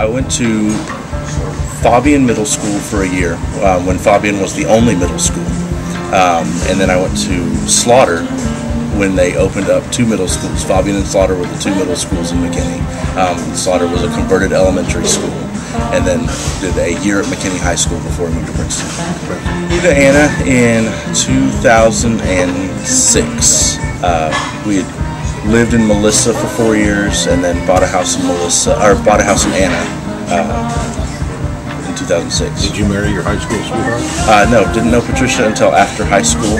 I went to Fabian Middle School for a year when Fabian was the only middle school. And then I went to Slaughter when they opened up 2 middle schools. Fabian and Slaughter were the 2 middle schools in McKinney. Slaughter was a converted elementary school. And then did a year at McKinney High School before I moved to Princeton. Moved to Anna in 2006. We had lived in Melissa for 4 years, and then bought a house in Anna in 2006. Did you marry your high school sweetheart? No, didn't know Patricia until after high school,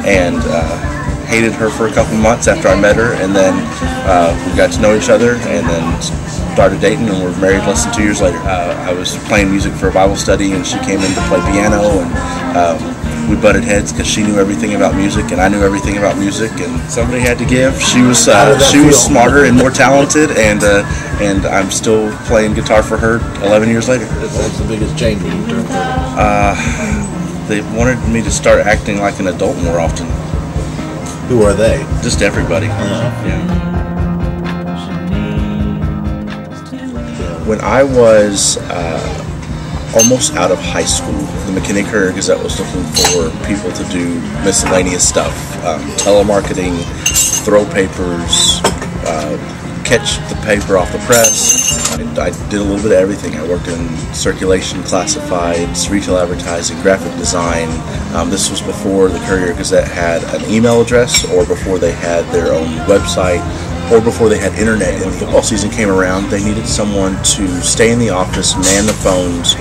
and hated her for a couple months after I met her, and then we got to know each other, and then started dating, and we're married less than 2 years later. I was playing music for a Bible study, and she came in to play piano, and we butted heads because she knew everything about music, and I knew everything about music, and somebody had to give. She was smarter and more talented, and I'm still playing guitar for her 11 years later. That's the biggest change when you turned 30. They wanted me to start acting like an adult more often. Who are they? Just everybody. Yeah. When I was almost out of high school, the McKinney Courier Gazette was looking for people to do miscellaneous stuff, telemarketing, throw papers, catch the paper off the press. I did a little bit of everything. I worked in circulation, classifieds, retail advertising, graphic design. This was before the Courier Gazette had an email address, or before they had their own website, or before they had internet. When football season came around, they needed someone to stay in the office, man the phones,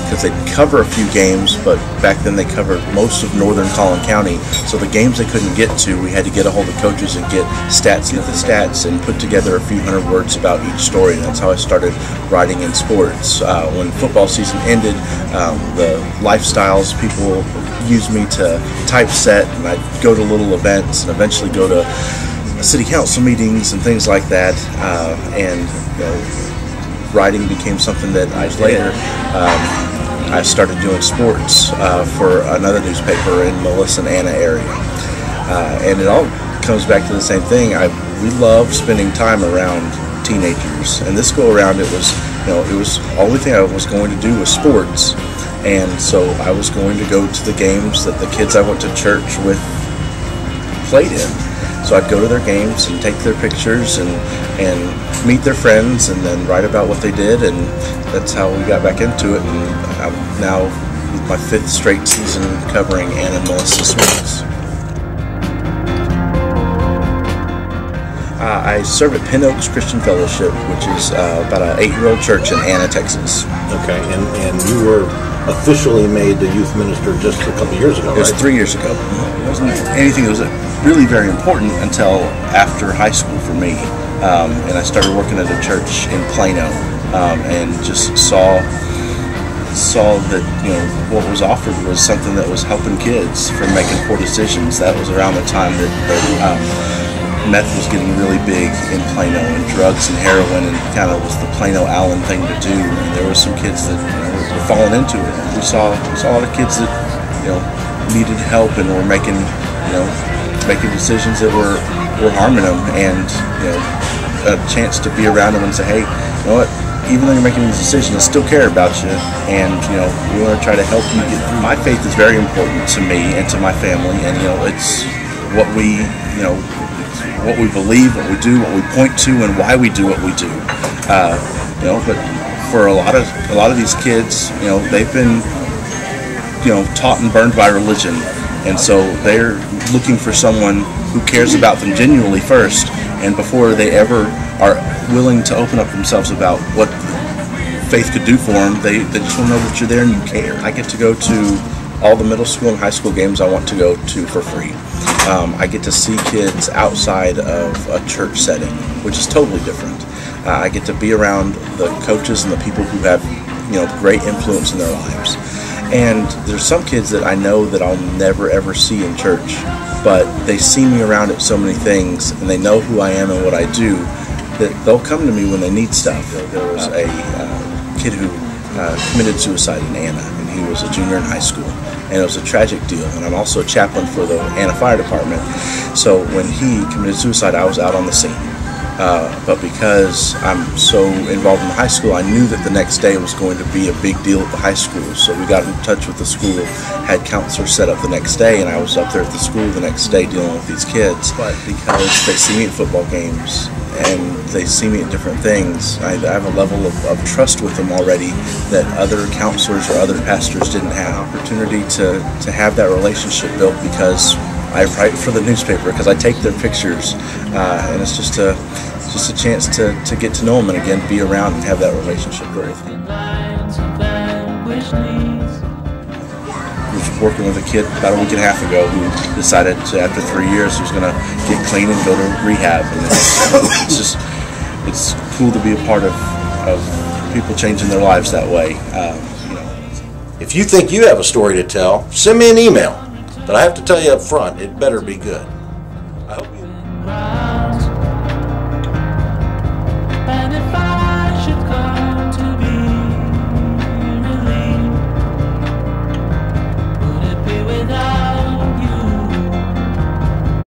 because they'd cover a few games, but back then they covered most of northern Collin County, so the games they couldn't get to, we had to get a hold of coaches and get stats and put together a few hundred words about each story, and that's how I started writing in sports. When football season ended, the lifestyles people used me to typeset, and I'd go to little events and eventually go to city council meetings and things like that, and writing became something that later I started doing sports for another newspaper in Melissa and Anna area, and it all comes back to the same thing. We love spending time around teenagers, and this go around it was the only thing I was going to do was sports, and so I was going to go to the games that the kids I went to church with played in. So I'd go to their games and take their pictures and meet their friends, and then write about what they did, and that's how we got back into it. And I'm now with my 5th straight season covering Anna and Melissa Sports. I serve at Pin Oaks Christian Fellowship, which is about an 8-year-old church in Anna, Texas. Okay, and you were officially made the youth minister just a couple years ago, It was 3 years ago. It wasn't anything that was really very important until after high school for me, and I started working at a church in Plano, and just saw that what was offered was something that was helping kids from making poor decisions. That was around the time that meth was getting really big in Plano, and drugs and heroin, and kind of was the Plano Allen thing to do. And there were some kids that were falling into it. We saw a lot of kids that needed help and were making decisions that were harming them, and a chance to be around them and say, hey, you know what? Even though you're making these decisions, I still care about you, and we want to try to help you get through. My faith is very important to me and to my family, and it's what we what we believe, what we do, what we point to, and why we do what we do. But for a lot of these kids, they've been taught and burned by religion, and so they're looking for someone who cares about them genuinely first, and before they ever are willing to open up themselves about what faith could do for them, they just want to know that you're there and you care. I get to go to all the middle school and high school games I want to go to for free. I get to see kids outside of a church setting, which is totally different. I get to be around the coaches and the people who have great influence in their lives. And there's some kids that I know that I'll never ever see in church, but they see me around at so many things, and they know who I am and what I do, that they'll come to me when they need stuff. There was a kid who committed suicide in Anna, and he was a junior in high school, and it was a tragic deal. And I'm also a chaplain for the Anna Fire Department, so when he committed suicide, I was out on the scene. but because I'm so involved in the high school, I knew that the next day was going to be a big deal at the high school. So we got in touch with the school, had counselors set up the next day, and I was up there at the school the next day dealing with these kids. But because they see me at football games and they see me at different things, I have a level of trust with them already that other counselors or other pastors didn't have. Opportunity to have that relationship built because I write for the newspaper, because I take their pictures, and it's just a chance to get to know them and again be around and have that relationship built with them. I was working with a kid about a week and a half ago who decided after 3 years he was going to get clean and go to rehab, and it's cool to be a part of people changing their lives that way. If you think you have a story to tell, send me an email. But I have to tell you up front, it better be good. I hope you